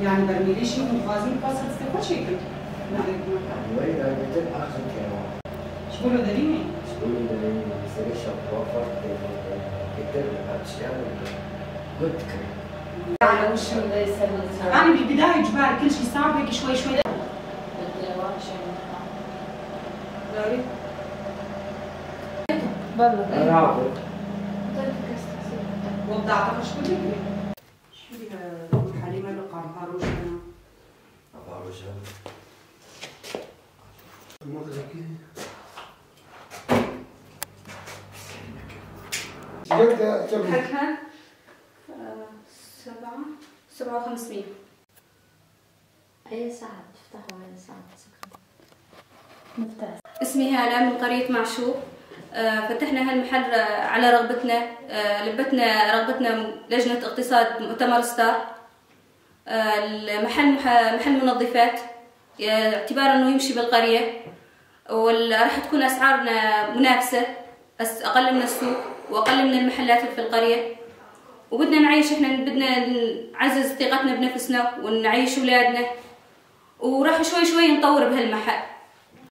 يعني برميلي شي غازين باصت تكون شي كده وين بتبقى اخر كلام شغله دليني شغله دليني سريش وفرت كتير اشياء قلت كده على وش الله يسلمك انا بالبدايه جبال كل شيء صعب هيك شوي شوي بالله رابط وضعتك شو بدك شو بدك حليمه اللي قربها روشنا روشنا حكها 7,500 أي ساعة تفتحوا أي ساعة تسكروا؟ ممتاز. اسمي هالة من قرية معشوق. فتحنا هالمحل على رغبتنا، لبتنا رغبتنا لجنة اقتصاد مؤتمر ستار. المحل محل منظفات اعتبارا انه يمشي بالقرية، وراح تكون اسعارنا منافسة، اقل من السوق واقل من المحلات في القرية. وبدنا نعيش، احنا بدنا نعزز ثقتنا بنفسنا ونعيش اولادنا، وراح شوي شوي نطور بهالمحل.